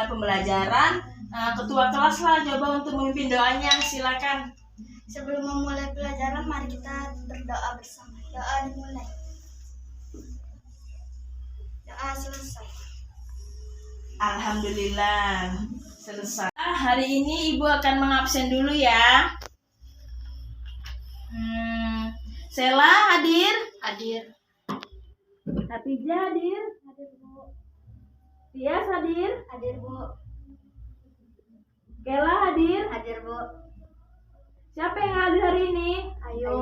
pembelajaran. Ketua kelas lah coba untuk memimpin doanya, silakan. Sebelum memulai pelajaran, mari kita berdoa bersama. Doa dimulai. Doa selesai. Alhamdulillah selesai. Hari ini Ibu akan mengabsen dulu ya. Sela hadir? Hadir. Hatijah hadir? Hadir, Bu. Tias hadir? Hadir, Bu. Kela hadir? Hadir, Bu. Siapa yang hadir hari ini? Ayo.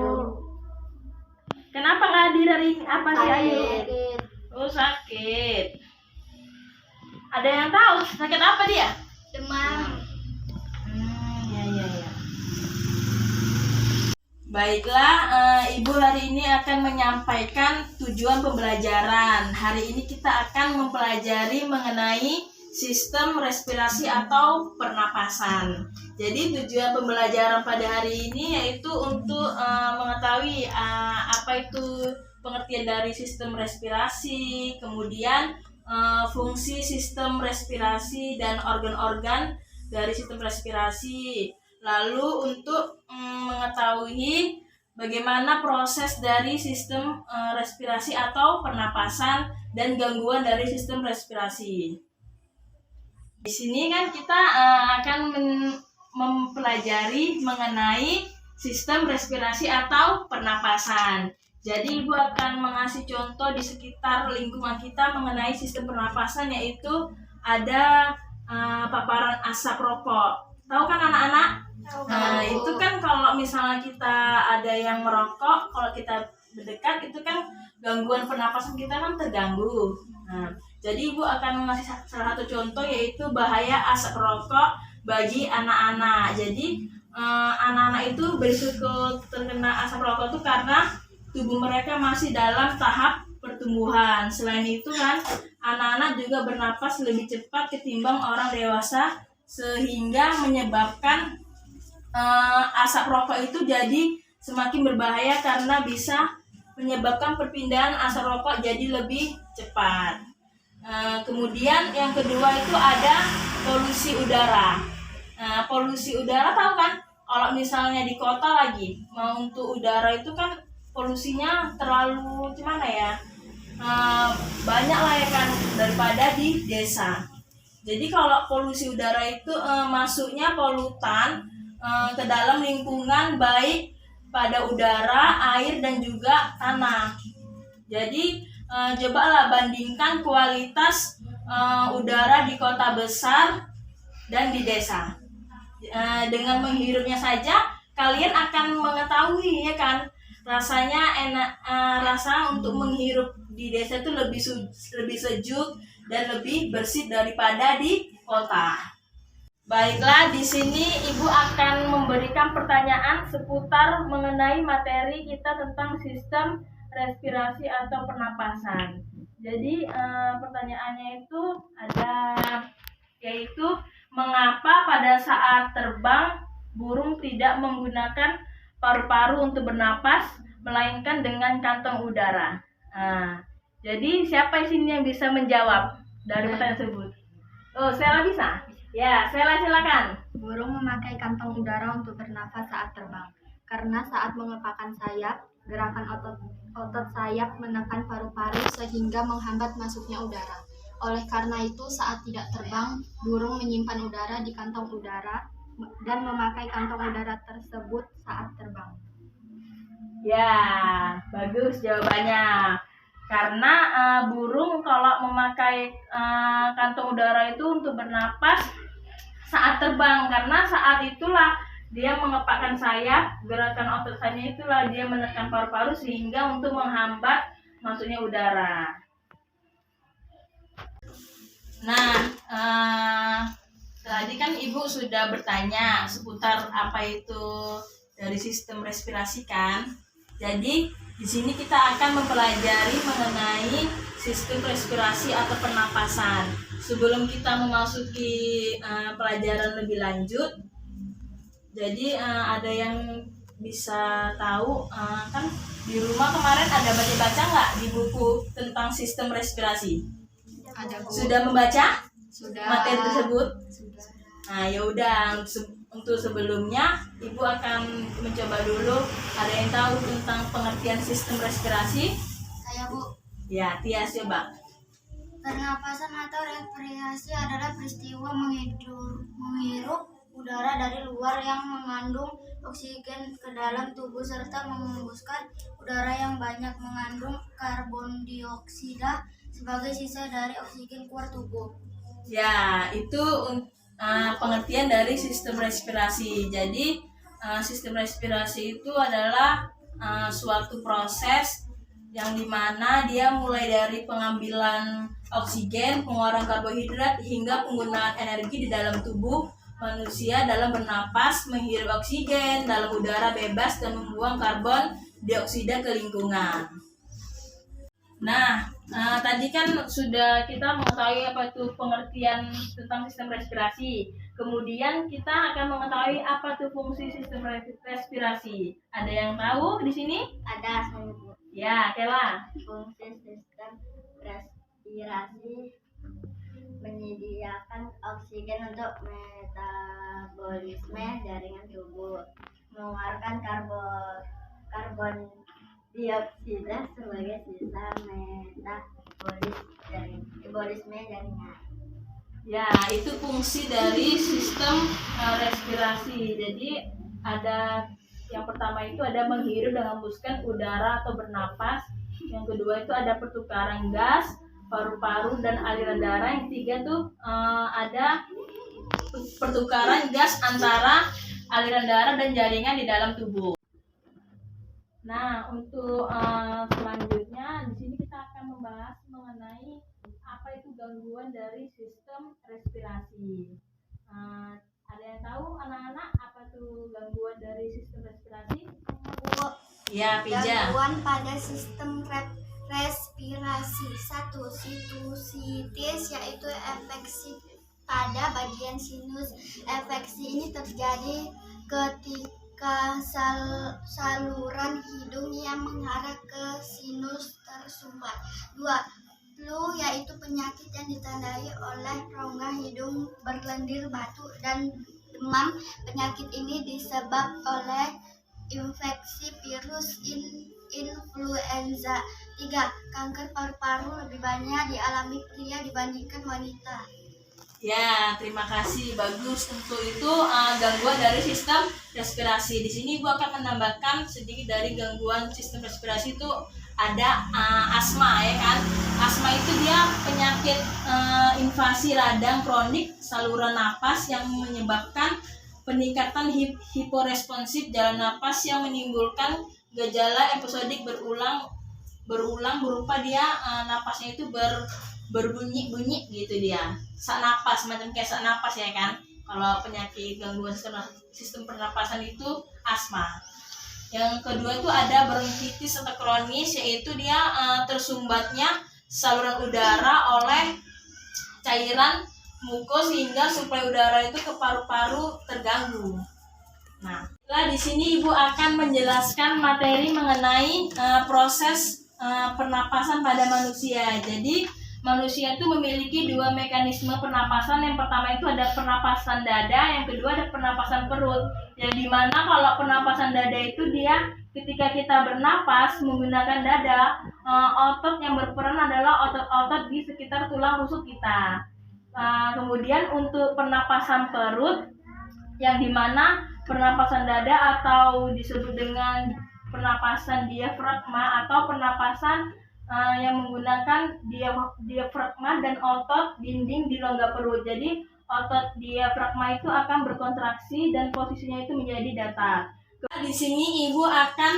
Kenapa nggak hadir hari ini? Apa sih Ayu? Sakit. Oh, sakit. Ada yang tahu sakit apa dia? Demam. Ya. Baiklah, Ibu hari ini akan menyampaikan tujuan pembelajaran. Hari ini kita akan mempelajari mengenai sistem respirasi atau pernapasan. Jadi tujuan pembelajaran pada hari ini yaitu untuk mengetahui apa itu pengertian dari sistem respirasi, kemudian fungsi sistem respirasi dan organ-organ dari sistem respirasi. Lalu untuk mengetahui bagaimana proses dari sistem respirasi atau pernapasan dan gangguan dari sistem respirasi. Di sini kan kita akan mempelajari mengenai sistem respirasi atau pernapasan. Jadi Ibu akan mengasih contoh di sekitar lingkungan kita mengenai sistem pernapasan, yaitu ada paparan asap rokok. Tahu kan anak-anak? Nah, itu kan kalau misalnya kita ada yang merokok, kalau kita berdekat itu kan gangguan pernapasan kita kan terganggu. Nah, jadi Ibu akan mengasih salah satu contoh yaitu bahaya asap rokok bagi anak-anak. Jadi anak-anak itu berisiko terkena asap rokok itu karena tubuh mereka masih dalam tahap pertumbuhan. Selain itu kan anak-anak juga bernapas lebih cepat ketimbang orang dewasa, sehingga menyebabkan asap rokok itu jadi semakin berbahaya karena bisa menyebabkan perpindahan asap rokok jadi lebih cepat. Kemudian yang kedua itu ada polusi udara. Polusi udara tahu kan? Kalau misalnya di kota lagi mau untuk udara itu kan polusinya terlalu gimana ya? Banyak lah ya kan daripada di desa. Jadi kalau polusi udara itu masuknya polutan ke dalam lingkungan baik pada udara, air, dan juga tanah. Jadi cobalah bandingkan kualitas udara di kota besar dan di desa. Dengan menghirupnya saja kalian akan mengetahui ya kan, rasanya enak, rasa untuk menghirup di desa itu lebih sejuk dan lebih bersih daripada di kota. Baiklah, di sini Ibu akan memberikan pertanyaan seputar mengenai materi kita tentang sistem respirasi atau pernapasan. Jadi pertanyaannya itu ada, yaitu mengapa pada saat terbang burung tidak menggunakan paru-paru untuk bernapas melainkan dengan kantong udara. Jadi siapa di sini yang bisa menjawab dari pertanyaan tersebut? Oh, Sela bisa? Ya, Sela silakan. Burung memakai kantong udara untuk bernafas saat terbang. Karena saat mengepakkan sayap, gerakan otot sayap menekan paru-paru sehingga menghambat masuknya udara. Oleh karena itu, saat tidak terbang, burung menyimpan udara di kantong udara dan memakai kantong udara tersebut saat terbang. Ya, bagus jawabannya. Karena burung kalau memakai kantong udara itu untuk bernapas saat terbang, karena saat itulah dia mengepakkan sayap, gerakan otot sayapnya itulah dia menekan paru-paru sehingga untuk menghambat masuknya udara. Nah, tadi kan Ibu sudah bertanya seputar apa itu dari sistem respirasi kan. Jadi di sini kita akan mempelajari mengenai sistem respirasi atau pernapasan. Sebelum kita memasuki pelajaran lebih lanjut, jadi ada yang bisa tahu kan di rumah kemarin ada baca-baca nggak di buku tentang sistem respirasi? Ada, Bu. Sudah membaca? Sudah. materi tersebut? Sudah. Nah, ya udah, untuk sebelumnya Ibu akan mencoba dulu. Ada yang tahu tentang pengertian sistem respirasi? Saya, Bu. Ya, Tias coba. Pernapasan atau respirasi adalah peristiwa menghirup udara dari luar yang mengandung oksigen ke dalam tubuh serta menghembuskan udara yang banyak mengandung karbon dioksida sebagai sisa dari oksigen keluar tubuh. Ya, itu pengertian dari sistem respirasi. Jadi, sistem respirasi itu adalah suatu proses yang dimana dia mulai dari pengambilan oksigen, pengeluaran karbohidrat, hingga penggunaan energi di dalam tubuh manusia dalam bernapas, menghirup oksigen dalam udara bebas, dan membuang karbon dioksida ke lingkungan. Nah, tadi kan sudah kita mengetahui apa itu pengertian tentang sistem respirasi. Kemudian kita akan mengetahui apa itu fungsi sistem respirasi. Ada yang tahu di sini? Ada, saya, Bu. Ya, Kela. Fungsi sistem respirasi menyediakan oksigen untuk metabolisme jaringan tubuh, mengeluarkan karbon dioksida sebagai sisa metabolisme jaringan. Ya, itu fungsi dari sistem respirasi. Jadi ada yang pertama itu ada menghirup dan menghembuskan udara atau bernapas. Yang kedua itu ada pertukaran gas, paru-paru dan aliran darah. Yang ketiga tuh ada pertukaran gas antara aliran darah dan jaringan di dalam tubuh. Nah, untuk selanjutnya di sini kita akan membahas mengenai apa itu gangguan dari sistem respirasi. Ada yang tahu anak-anak apa tuh gangguan dari sistem respirasi? Ya, Pija. Gangguan pada sistem respirasi. 1. Sinusitis, yaitu infeksi pada bagian sinus. Infeksi ini terjadi ketika saluran hidung yang mengarah ke sinus tersumbat. 2. Flu, yaitu penyakit yang ditandai oleh rongga hidung berlendir batu dan demam. Penyakit ini disebabkan oleh infeksi virus influenza. 3. Kanker paru-paru lebih banyak dialami pria dibandingkan wanita. Ya, terima kasih. Bagus. Untuk itu gangguan dari sistem respirasi. Di sini gua akan menambahkan sedikit dari gangguan sistem respirasi itu ada asma, ya kan? Asma itu dia penyakit invasi radang kronik saluran napas yang menyebabkan peningkatan hiporesponsif jalan napas yang menimbulkan gejala episodik berulang berupa dia napasnya itu berbunyi-bunyi gitu dia. Sak napas, macam kayak sak napas, ya kan? Kalau penyakit gangguan sistem pernapasan itu asma. Yang kedua itu ada bronkitis atau kronis, yaitu dia tersumbatnya saluran udara oleh cairan mukus sehingga suplai udara itu ke paru-paru terganggu. Nah, di sini Ibu akan menjelaskan materi mengenai proses pernapasan pada manusia. Jadi manusia itu memiliki dua mekanisme pernapasan. Yang pertama itu ada pernapasan dada, yang kedua ada pernapasan perut. Yang dimana kalau pernapasan dada itu dia ketika kita bernapas menggunakan dada, otot yang berperan adalah otot-otot di sekitar tulang rusuk kita. Kemudian untuk pernapasan perut, yang dimana pernapasan dada atau disebut dengan pernapasan diafragma atau pernapasan yang menggunakan diafragma dan otot dinding di rongga perut. Jadi otot diafragma itu akan berkontraksi dan posisinya itu menjadi datar. Di sini Ibu akan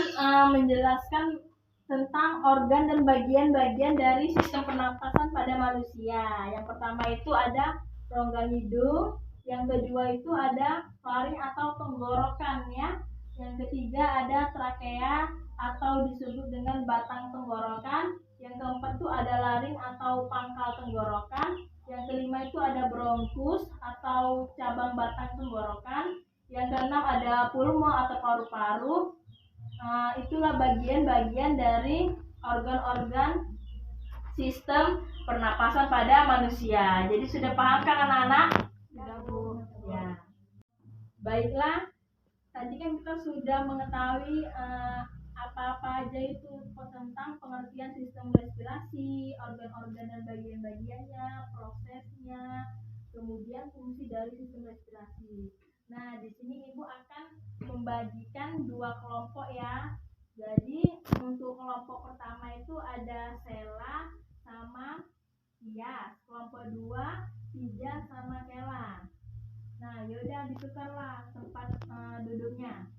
menjelaskan tentang organ dan bagian-bagian dari sistem pernapasan pada manusia. Yang pertama itu ada rongga hidung, yang kedua itu ada faring atau tenggorokan, ya. Yang ketiga ada trakea atau disebut dengan batang tenggorokan. Yang keempat itu ada laring atau pangkal tenggorokan. Yang kelima itu ada bronkus atau cabang batang tenggorokan. Yang keenam ada pulmo atau paru-paru. Itulah bagian-bagian dari organ-organ sistem pernapasan pada manusia. Jadi sudah paham kan anak-anak? Sudah, Bu. Ya. Baiklah, tadi kan kita sudah mengetahui apa-apa aja itu tentang pengertian sistem respirasi, organ-organ dan bagian-bagiannya, prosesnya, kemudian fungsi dari sistem respirasi. Nah, di sini Ibu akan membagikan 2 kelompok ya. Jadi untuk kelompok pertama itu ada Sela sama Tias. Kelompok 2 Tija sama Kela. Nah, yaudah ditukarlah tempat duduknya.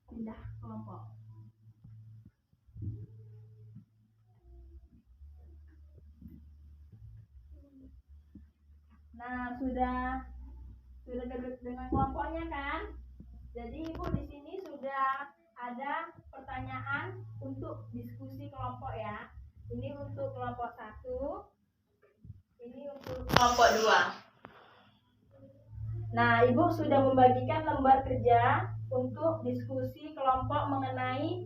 Pindah kelompok. Nah, sudah duduk dengan kelompoknya kan? Jadi Ibu di sini sudah ada pertanyaan untuk diskusi kelompok ya. Ini untuk kelompok 1, ini untuk kelompok 2. Nah, Ibu sudah membagikan lembar kerja untuk diskusi kelompok mengenai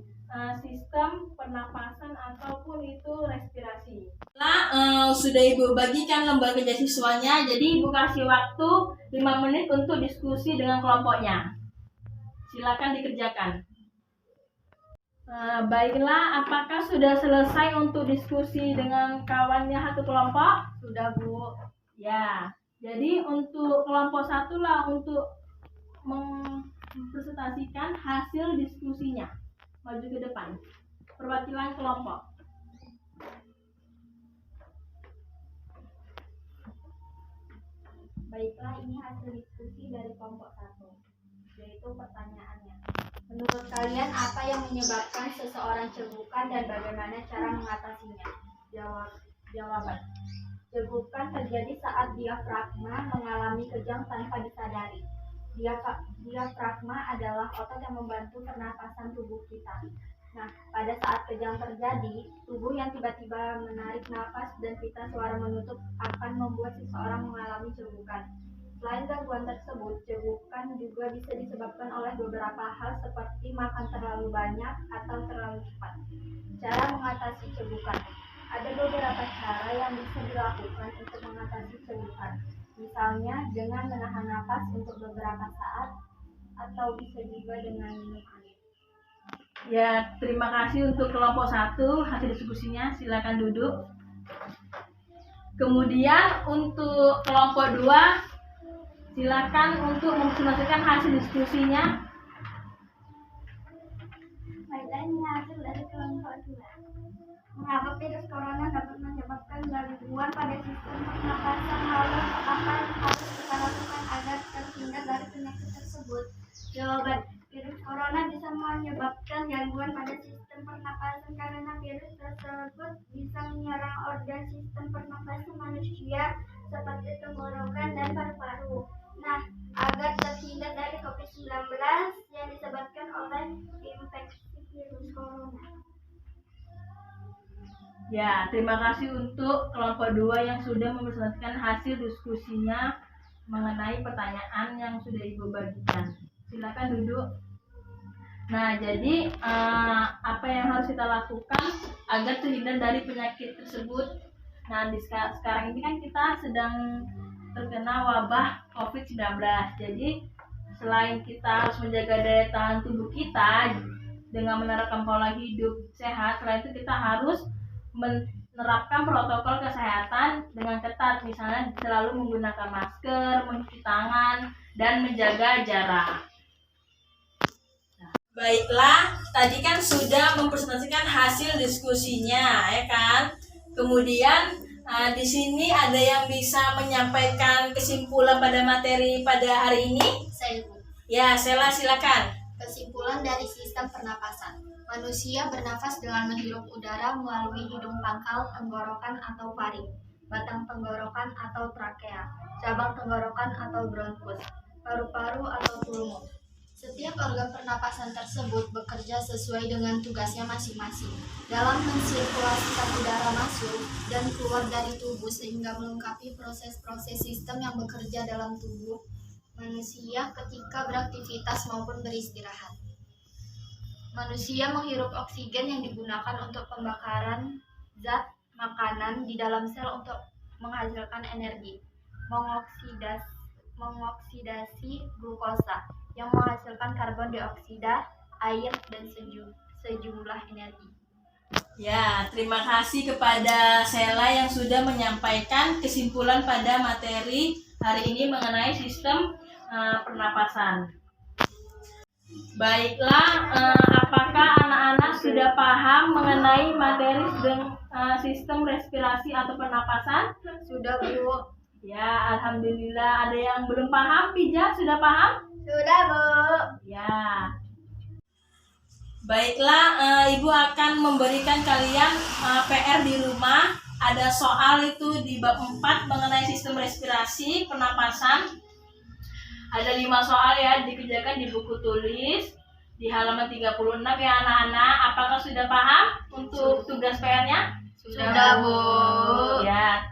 sistem pernapasan ataupun itu respirasi. Nah, sudah Ibu bagikan lembar kerja siswanya, jadi Ibu kasih waktu 5 menit untuk diskusi dengan kelompoknya. Silakan dikerjakan. Baiklah, apakah sudah selesai untuk diskusi dengan kawannya satu kelompok? Sudah, Bu. Ya, jadi untuk kelompok 1 lah untuk mempresentasikan hasil diskusinya. Maju ke depan. Perwakilan kelompok. Baiklah, ini hasil diskusi dari kelompok 1, yaitu pertanyaannya. Menurut kalian apa yang menyebabkan seseorang cegukan dan bagaimana cara mengatasinya? Jawaban. Cegukan terjadi saat diafragma mengalami kejang tanpa disadari. Diafragma adalah otot yang membantu pernapasan tubuh kita. Nah, pada saat kejang terjadi, tubuh yang tiba-tiba menarik napas dan pita suara menutup akan membuat seseorang mengalami cegukan. Selain gangguan tersebut, cegukan juga bisa disebabkan oleh beberapa hal seperti makan terlalu banyak atau terlalu cepat. Cara mengatasi cegukan. Ada beberapa cara yang bisa dilakukan untuk mengatasi cegukan. Misalnya dengan menahan napas untuk beberapa saat atau bisa juga dengan minum air. Ya, terima kasih untuk kelompok 1 hasil diskusinya. Silakan duduk. Kemudian untuk kelompok 2 silakan untuk mempresentasikan hasil diskusinya. Baiklah, ini hasil dari kelompok 2. Mengapa virus corona dapat menyebabkan gangguan pada sistem pernapasan, lalu apa yang harus kita lakukan agar terhindar dari penyakit tersebut? Jawaban. Virus corona bisa menyebabkan gangguan pada sistem pernapasan karena virus tersebut bisa menyerang organ sistem pernapasan manusia seperti tenggorokan dan paru-paru. Nah, agar terhindar dari COVID-19 yang disebabkan oleh infeksi virus corona. Ya, terima kasih untuk kelompok 2 yang sudah mempresentasikan hasil diskusinya mengenai pertanyaan yang sudah Ibu bagikan. Silakan duduk. Nah, jadi apa yang harus kita lakukan agar terhindar dari penyakit tersebut? Nah, sekarang ini kan kita sedang terkena wabah COVID-19. Jadi, selain kita harus menjaga daya tahan tubuh kita dengan menerapkan pola hidup sehat, selain itu kita harus menerapkan protokol kesehatan dengan ketat, misalnya selalu menggunakan masker, mencuci tangan, dan menjaga jarak. Baiklah, tadi kan sudah mempresentasikan hasil diskusinya, ya kan? Kemudian di sini ada yang bisa menyampaikan kesimpulan pada materi pada hari ini? Saya, Ya, Sela silakan. kesimpulan dari sistem pernapasan. Manusia bernafas dengan menghirup udara melalui hidung pangkal, tenggorokan atau faring, batang tenggorokan atau trakea, cabang tenggorokan atau bronkus, paru-paru atau pulmo. Setiap organ pernapasan tersebut bekerja sesuai dengan tugasnya masing-masing dalam mensirkulasikan udara masuk dan keluar dari tubuh sehingga melengkapi proses-proses sistem yang bekerja dalam tubuh manusia ketika beraktivitas maupun beristirahat. Manusia menghirup oksigen yang digunakan untuk pembakaran zat makanan di dalam sel untuk menghasilkan energi. Mengoksidasi glukosa yang menghasilkan karbon dioksida, air, dan sejumlah energi. Ya, terima kasih kepada Sela yang sudah menyampaikan kesimpulan pada materi hari ini mengenai sistem pernapasan. Baiklah, apakah anak-anak sudah paham mengenai materi sistem respirasi atau pernapasan? Sudah, Bu. Ya, alhamdulillah. Ada yang belum paham? Pija, sudah paham? Sudah, Bu. Ya. Baiklah, Ibu akan memberikan kalian PR di rumah. Ada soal itu di bab 4 mengenai sistem respirasi, pernapasan. Ada 5 soal ya, dikerjakan di buku tulis di halaman 36 ya anak-anak. Apakah sudah paham untuk tugas PR-nya? Sudah, Bu. Ya,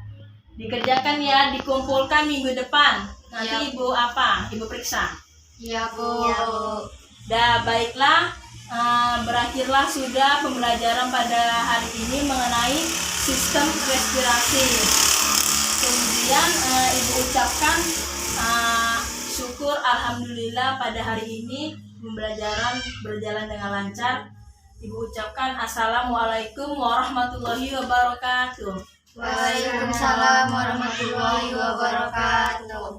dikerjakan ya, dikumpulkan minggu depan. Nanti Ibu Ibu periksa. Iya, Bu. Dah, baiklah. Berakhirlah sudah pembelajaran pada hari ini mengenai sistem respirasi. Kemudian Ibu ucapkan syukur alhamdulillah pada hari ini pembelajaran berjalan dengan lancar. Ibu ucapkan assalamualaikum warahmatullahi wabarakatuh. Waalaikumsalam warahmatullahi wabarakatuh.